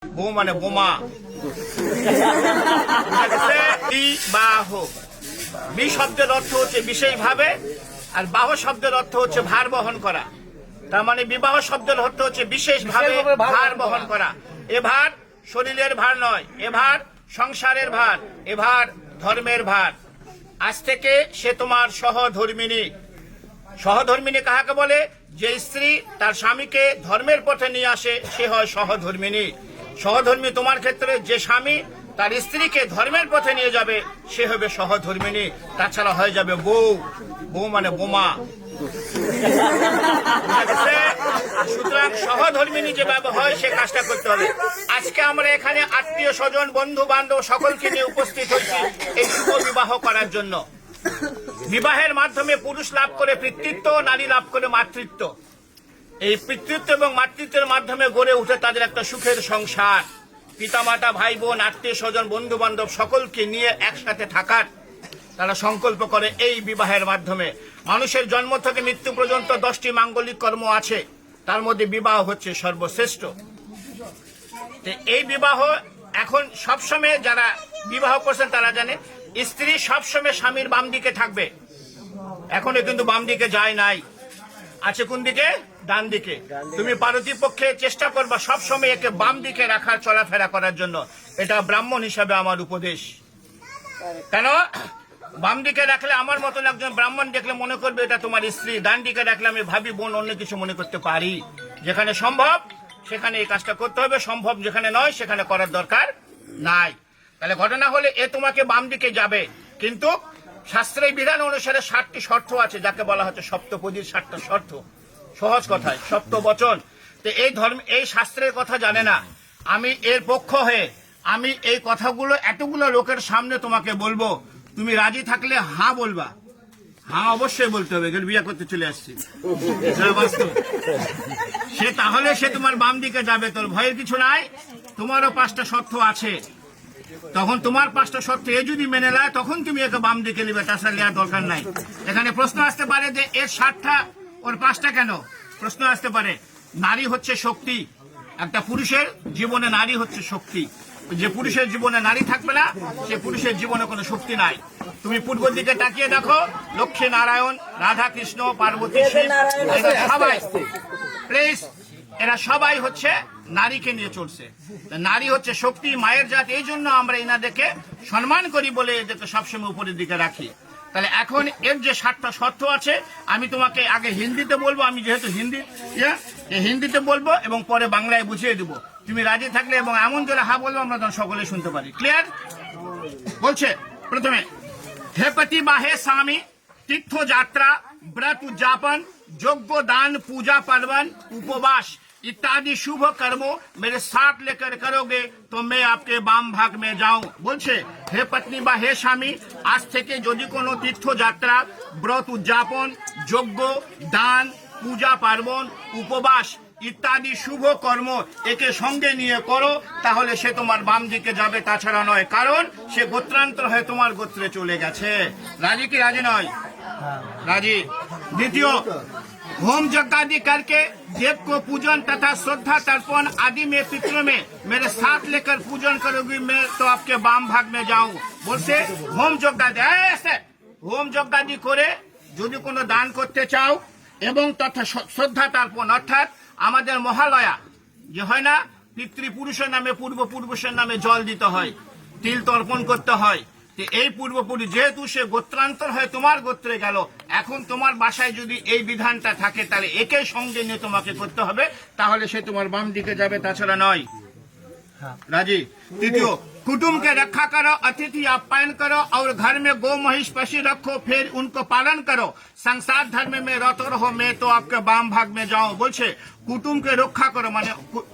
বউ মানে বোমা। বিবাহ, বি শব্দের অর্থ হচ্ছে বিশেষভাবে, আর বাহ শব্দের অর্থ হচ্ছে ভার বহন করা। তার মানে বিবাহ শব্দের অর্থ হচ্ছে বিশেষভাবে ভার বহন করা। এ ভার শরীরের ভার নয়, এ ভার সংসারের ভার, এ ভার ধর্মের ভার। আজ থেকে সে তোমার সহধর্মিনী। সহধর্মিনী কাহাকে বলে? যে স্ত্রী তার স্বামীকে ধর্মের পথে নিয়ে আসে সে হয় সহধর্মিনী। সহধর্মী তোমার ক্ষেত্রে যে স্বামী তার স্ত্রীকে ধর্মের পথে নিয়ে যাবে সে হবে সহধর্মিনী। তাছাড়া হয়ে যাবে বউ। বউ মানে বোমা। সুতরাং সহধর্মিনী যেভাবে হয় সে কাজটা করতে হবে। আজকে আমরা এখানে আত্মীয় স্বজন বন্ধু বান্ধব সকলকে নিয়ে উপস্থিত হয়েছি এই শুভ বিবাহ করার জন্য। বিবাহের মাধ্যমে পুরুষ লাভ করে পিতৃত্ব, নারী লাভ করে মাতৃত্ব। এই পিতৃত্ব এবং মাতৃত্বের মাধ্যমে গড়ে উঠে তাদের একটা সুখের সংসার। পিতামাতা, ভাই বোন, আত্মীয় স্বজন, বন্ধু বান্ধব সকলকে নিয়ে একসাথে থাকার তারা সংকল্প করে এই বিবাহের মাধ্যমে। মানুষের জন্ম থেকে মৃত্যু পর্যন্ত 10টি মাঙ্গলিক কর্ম আছে, তার মধ্যে বিবাহ হচ্ছে সর্বশ্রেষ্ঠ। এই বিবাহ এখন সবসময় যারা বিবাহ করছেন তারা জানে স্ত্রী সবসময় স্বামীর বাম দিকে থাকবে। এখনো কিন্তু বাম দিকে যায় নাই, আছে কোন দিকে? ডান দিকে। তুমি পারতিপক্ষে চেষ্টা করবা সবসময় একে বাম দিকে রাখার, চলাফেরা করার জন্য। এটা ব্রাহ্মণ হিসাবে আমার উপদেশ। কেন? বাম দিকে রাখলে আমার মতন একজন ব্রাহ্মণ দেখলে মনে করবে এটা তোমার স্ত্রী। ডান দিকে রাখলে আমি ভাবি বোন, অন্য কিছু মনে করতে পারি। যেখানে সম্ভব সেখানে এই কাজটা করতে হবে, সম্ভব যেখানে নয় সেখানে করার দরকার নাই। তাহলে ঘটনা হলে এ তোমাকে বাম দিকে যাবে, কিন্তু শাস্ত্রের বিধান অনুসারে 7টি শর্ত আছে, যাকে বলা হচ্ছে সপ্তপদীর 7টা শর্ত। সহজ কথায় সপ্তবচন। তো এই ধর্ম, এই শাস্ত্রের কথা জানে না। আমি এর পক্ষ হয়ে আমি এই কথাগুলো এতগুলো লোকের সামনে তোমাকে বলবো। তুমি রাজি থাকলে হ্যাঁ বলবা। হ্যাঁ অবশ্যই বলতে হবে, বিয়ে করতে চলে আসছি সে, তাহলে সে তোমার বাম দিকে যাবে। তোর ভয়ের কিছু নাই। তোমারও 5টা শর্ত আছে, তখন তোমার 5টা শর্ত এ যদি মেনে নেয় তখন তুমি একে বাম দিকে নিবে, তাছাড়া নেওয়ার দরকার নাই। এখানে প্রশ্ন আসতে পারে যে এর 7টা ওর 5টা কেন? প্রশ্ন আসতে পারে। নারী হচ্ছে শক্তি। একটা পুরুষের জীবনে নারী হচ্ছে শক্তি। যে পুরুষের জীবনে নারী থাকবে না সে পুরুষের জীবনে কোনো শক্তি নাই। তুমি পূর্ব দিকে তাকিয়ে দেখো, লক্ষ্মী নারায়ণ, রাধা কৃষ্ণ, পার্বতী, শিব, সবাই প্লিজ এরা সবাই হচ্ছে নারীকে নিয়ে চলছে। নারী হচ্ছে শক্তি, মায়ের জাত। এই জন্য আমরা এনাদেরকে সম্মান করি বলে এদেরকে সবসময় উপরের দিকে রাখি। তাহলে এখন এর যে 7টা শর্ত আছে আমি তোমাকে আগে হিন্দিতে বলবো। আমি যেহেতু হিন্দিতে বলবো এবং পরে বাংলায় বুঝিয়ে দেবো। তুমি রাজি থাকলে এবং এমন জোরে হা বলবো আমরা তখন সকলে শুনতে পারি। ক্লিয়ার? বলছে প্রথমে, হে পতি বা হে স্বামী, তীর্থ যাত্রা, व्रत उद्यापन, यज्ञ दान, पूजा पार्वन, उपवास इत्यादि शुभ कर्मों मेरे साथ लेकर करोगे तो मैं आपके बाम भाग में जाऊं। বলছে হে পত্নী বা হে স্বামী, আজ থেকে যদি কোনো তীর্থযাত্রা, ব্রত উদযাপন, যজ্ঞ দান, পূজা পার্বণ, উপবাস ইত্যাদি শুভ কর্ম একে সঙ্গে নিয়ে করো, তাহলে সে তোমার বাম দিকে যাবে, তাছাড়া নয়। কারণ সে গোত্রান্তর হয়ে তোমার গোত্রে চলে গেছে। রাজি কি রাজি নয়? राजी। द्वितीय, होम यज्ञ आदि करके देव को पूजन तथा श्रद्धा तर्पण आदि में पितरों में मेरे साथ लेकर पूजन करोगी, मैं तो आपके बाम भाग में जाऊं। बोलते होम यज्ञ आदि, ऐसे होम यज्ञ आदि करे যদি কোনো দান করতে চাও এবং তথা শ্রদ্ধা তর্পণ, অর্থাৎ আমাদের মহালয়া যে হয় না, পিতৃপুরুষের নামে পূর্বপুরুষের নামে জল দিতে হয়, তিল তর্পণ করতে হয়। এই পূর্বপুরুষ যেহেতু সে গোত্রান্তর হয়ে তোমার গোত্রে গেল, এখন তোমার বাসায় যদি এই বিধানটা থাকে তাহলে একে সঙ্গে নিয়ে তোমাকে করতে হবে, তাহলে সে তোমার বাম দিকে যাবে, তাছাড়া নয়। राजी। तृतीय, कुटुंब के रक्षा करो, अतिथि आप्यायन करो और घर में गौ महिष पशु रखो, फिर उनको पालन करो। संसार धर्म में रत रहो, मैं तो आपके बाम भाग में जाऊं। बोलছে কুটুমকে রক্ষা করো মানে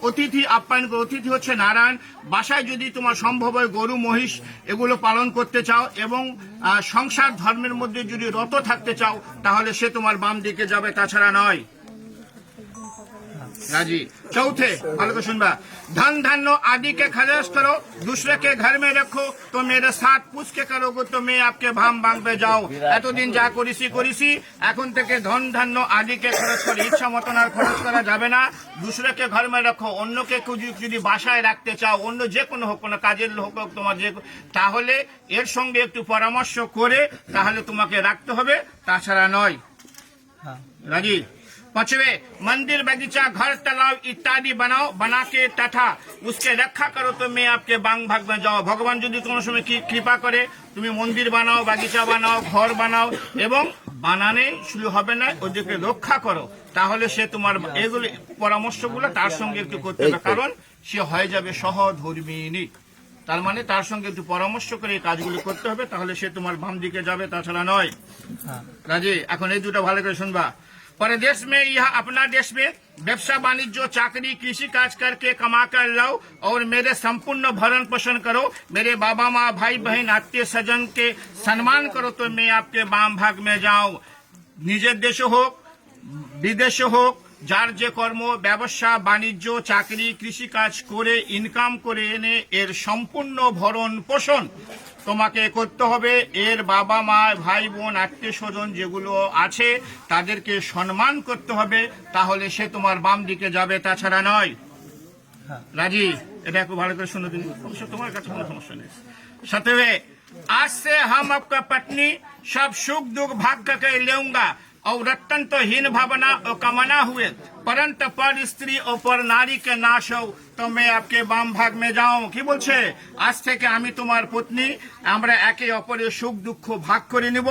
অতিথি আপ্যায়ন করো। অতিথি হচ্ছে নারায়ণ। বাসায় যদি তোমার সম্ভব হয় গরু মহিষ এগুলো পালন করতে চাও এবং সংসার ধর্মের মধ্যে যদি রত থাকতে চাও তাহলে সে তোমার বাম দিকে যাবে, তাছাড়া নয়। राजी। चौथे ভালো করে শুনবা, धन धान्य आदि के खर्च करो, दूसरे के घर में रखो, तो मेरे साथ पूछ के करोगे तो मैं आपके भाम भाঙবে যাও। এতদিন যা করেছি এখন থেকে ধন ধান্য আদিকে খরচ করে ইচ্ছা মতন আর খরচ করা যাবে না। দুসরেকে ঘর মে রাখো, অন্যকে যদি বাসায় রাখতে চাও, অন্য যে কোনো হোক, কোনো কাজের হোক তোমার যে, তাহলে এর সঙ্গে একটু পরামর্শ করে তাহলে তোমাকে রাখতে হবে, তাছাড়া নয়। রাজি। पांचवे, मंदिर बगीचा घर तालाब इत्यादि बनाओ, बना के तथा उसके रक्षा करो तो मैं आपके बांग भाग में जाओ। भगवान যদি কোনো সময় কৃপা করে তুমি মন্দির বানাও, বাগিচা বানাও, ঘর বানাও এবং বানানে শুরু হবে না, ওদেরকে রক্ষা করো, তাহলে সে তোমার এগুলো পরামর্শগুলো তার সঙ্গে একটু করতে হবে, কারণ সে হয়ে যাবে সহধর্মিণী। তার মানে তার সঙ্গে একটু পরামর্শ করে এই কাজগুলো করতে হবে, তাহলে সে তোমার বাম দিকে যাবে, তাছাড়া নয়। রাজি। এখন এই দুটো ভালো করে শুনবা। परदेश में यह अपना देश में व्यवसाय वाणिज्य चाकरी कृषि काज करके कमा कर लाओ और मेरे संपूर्ण भरण पोषण करो, मेरे बाबा माँ भाई बहन आत्मीय सज्जन के सम्मान करो तो मैं आपके बाम भाग में जाऊं। निजेर देश होक विदेश होक, যার যে কর্ম ব্যবসা বাণিজ্য চাকরি কৃষি কাজ করে ইনকাম করে এনে এর সম্পূর্ণ ভরণ পোষণ তোমাকে করতে হবে। এর বাবা মা ভাই বোন আত্মীয় স্বজন যেগুলো আছে তাদেরকে সম্মান করতে হবে, তাহলে সে তোমার বাম দিকে যাবে, তাছাড়া নয়। রাজি। এটা একটু ভালো করে শুনে দিন, তোমার কাছে কোনো সমস্যা নেই। সাথে, आज से हम आपका पत्नी सब सुख दुख भाग करके लेऊंगा और अत्यंत हीन भावना और कामना हुए, परंतु पर स्त्री और पर नारी के नाश हो तो मैं आपके बाम भाग में जाऊं। কি বলছে? আজ থেকে আমি তোমার পত্নী, আমরা একে অপরের সুখ দুঃখ ভাগ করে নেব,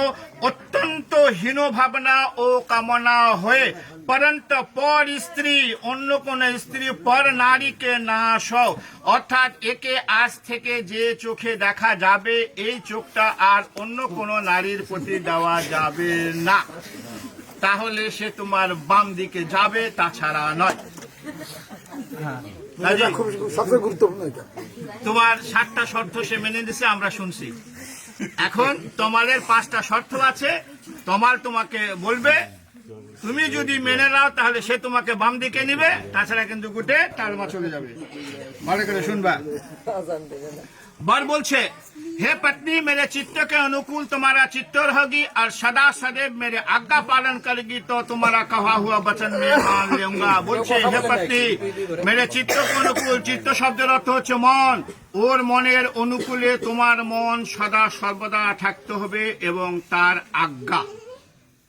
অত্যন্ত হীন ভাবনা ও কামনা হয়ে, परंतु पर स्त्री অন্য কোন স্ত্রী পর নারীকে নাশ হও, অর্থাৎ একে আজ থেকে যে চোখে দেখা যাবে এই চোখটা আর অন্য কোন নারীর প্রতি দেওয়া যাবে না, তাহলে সে তোমার বাম দিকে যাবে, তাছাড়া নয়। সবচেয়ে গুরুত্বপূর্ণ এটা। তোমার 7টা শর্ত সে মেনে নিছে, আমরা শুনছি। এখন তোমাদের 5টা শর্ত আছে, তোমাকে বলবে, তুমি যদি মেনে নাও তাহলে সে তোমাকে বাম দিকে নিবে, তাছাড়া কিন্তু গুটে টালমা চলে যাবে। ভালো করে শুনবা। बर बोलছে, हे पत्नी मेरे चित्त के अनुकूल तुम्हारा चित्त रहेगी और सदा सदैव मेरे आज्ञा पालन करेगी तो तुम्हारा कहा हुआ वचन मैं मान लूंगा। बोलছে, हे पत्नी मेरे चित्त के अनुकूल, चित्त শব্দের অর্থ হচ্ছে মন, ওর মনের অনুকূলে তোমার মন সদা সর্বদা থাকতে হবে এবং তার আজ্ঞা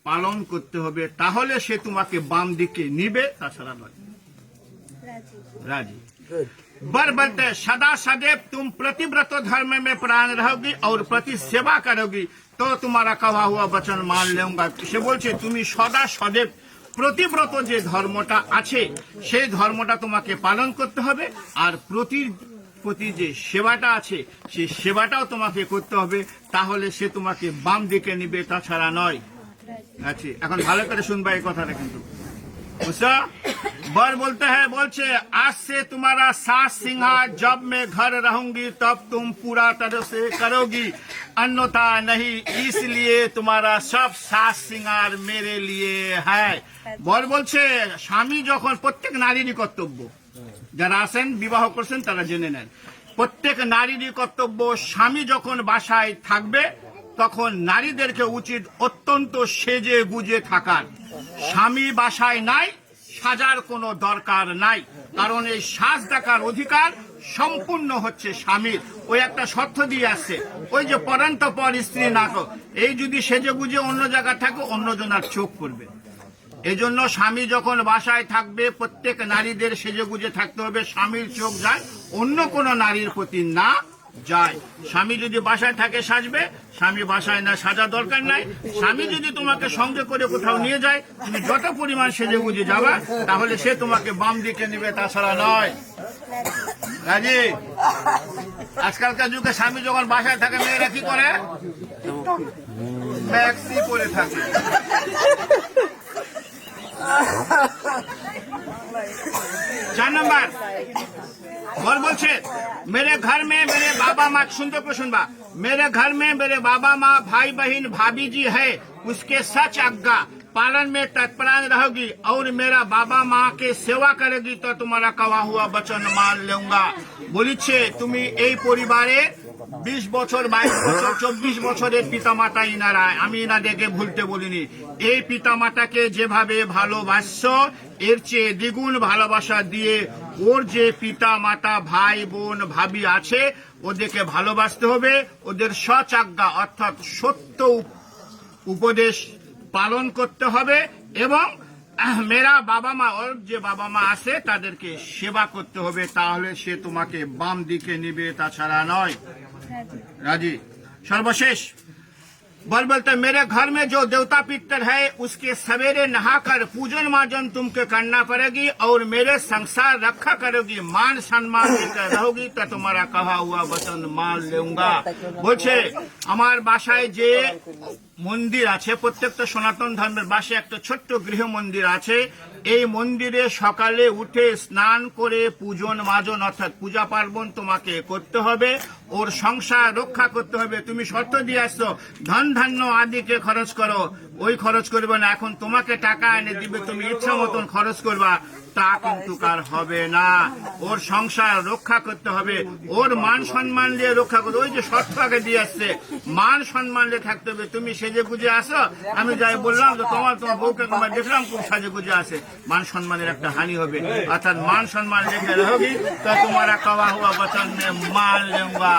পালন করতে হবে, তাহলে সে তোমাকে বাম দিকে নিবে, তাছাড়া নয়। রাজি। बर बोलते, सदा सदैव तुम प्रतिव्रत धर्म में प्राण रहोगी और प्रति सेवा करोगी तो तुम्हारा कहा हुआ वचन मान लूंगा। সে বলছে তুমি সদা সदैव প্রতিব্রত যে ধর্মটা আছে সেই ধর্মটা তোমাকে পালন করতে হবে, আর প্রতি যে সেবাটা আছে সেই সেবাটাও তোমাকে করতে হবে, তাহলে সে তোমাকে বাম দিকে নিবে, তাছাড়া নয়। আচ্ছা, এখন ভালো করে শুনবা এই কথাটা কিন্তু। बर बोलते हैं, बोलছে, आज से तुम्हारा सास सिंहार जब मैं घर रहूंगी तब तुम पूरा तरह से करोगी, अन्यथा नहीं, इसलिए तुम्हारा सब सास सिंगार मेरे लिए है। बर বলছে, স্বামী যখন, প্রত্যেক নারীরই কর্তব্য, যারা আছেন বিবাহ করছেন তারা জেনে নেন, প্রত্যেক নারীরই কর্তব্য, স্বামী যখন বাসায় থাকবে তখন নারীদেরকে উচিত অত্যন্ত সেজে গুজে থাকার। স্বামী বাসায় নাই, সাজার কোনো দরকার নাই, কারণ এই সাজ দেখার অধিকার সম্পূর্ণ হচ্ছে স্বামীর। ওই একটা শর্ত দিয়ে আসছে, ওই যে পরান্ত পর স্ত্রী না কর, এই যদি সেজে গুজে অন্য জায়গায় থাকে অন্যজনের চোখ পড়বে। এই জন্য স্বামী যখন বাসায় থাকবে প্রত্যেক নারীদের সেজে গুজে থাকতে হবে, স্বামীর চোখ যায় অন্য কোনো নারীর প্রতি না যায়। স্বামী যদি বাসায় থাকে সাজবে, স্বামী বাসায় না সাজা দরকার নাই। স্বামী যদি তোমাকে সঙ্গে করে কোথাও নিয়ে যায়, তুমি যত পরিমাণ সেজে গুজে যাবা তাহলে সে তোমাকে বাম দিকে নিবে, তাছাড়া নয়। রাজি। আজকালকার যুগে স্বামী যখন বাসায় থাকে মেয়েরা কি করে? ম্যাক্সি পরে থাকে। 4 नंबर और बोलছে, मेरे घर में मेरे बाबा माँ, सुनते को सुनबा, मेरे घर में मेरे बाबा माँ भाई बहन भाभी जी है, उसके सच आज्ञा पालन में तत्परान रहोगी और मेरा बाबा माँ के सेवा करेगी तो तुम्हारा कहा हुआ वचन मान लूंगा। বলিছে তুমি এই পরিবারে 20 বছর 22 বছর 24 বছরের পিতামাতা ইনারা, আমি ইনাদেরকে ভুলতে বলিনি। এই পিতামাতাকে যেভাবে ভালোবাসছো এর চেয়ে দ্বিগুণ ভালোবাসা দিয়ে ওর যে পিতা মাতা ভাই বোন ভাবি আছে ওদেরকে ভালোবাসতে হবে, ওদের সচাজ্ঞা অর্থাৎ সত্য উপদেশ পালন করতে হবে এবং মেরা বাবা মা ওর যে বাবা মা আছে তাদেরকে সেবা করতে হবে, তাহলে সে তোমাকে বাম দিকে নিবে, তাছাড়া নয়। রাজি। সর্বশেষ बोलते मेरे घर में जो देवता पितर है उसके सवेरे नहाकर पूजन मार्जन तुमको करना पड़ेगी और मेरे संसार रखा करोगी, मान सम्मान देकर रहोगी तो तुम्हारा कहा हुआ वचन मान लूंगा। বলছে আমার বাসায় যে মন্দির আছে, প্রত্যেকটা সনাতন ধর্মের বাসায় একটা ছোট্ট গৃহ মন্দির আছে, এই মন্দিরে সকালে উঠে স্নান করে পূজন মাজন অর্থাৎ পূজা পার্বণ তোমাকে করতে হবে, ওর সংসার রক্ষা করতে হবে। তুমি শর্ত দিয়ে আসছো ধন ধান্য আদিকে খরচ করো, ওই খরচ করবে না, এখন তোমাকে টাকা এনে দিবে, তুমি ইচ্ছা মতন খরচ করবা, তা কিন্তু কার হবে না। ওর সংসার রক্ষা করতে হবে, ওর মান সম্মান দিয়ে রক্ষা করতে, ওই যে শর্ত আগে দিয়ে আসছে মান সম্মান দিয়ে থাকতে হবে। তুমি সেজে গুজে আসো, আমি যাই বললাম তো তোমার বউকে তোমার দেখলাম খুব সাজে গুজে আসে, মান সম্মানের একটা হানি হবে। অর্থাৎ মান সম্মান রেখে রहोगी तो तुम्हारा कहा हुआ वचन में मान लूंगा।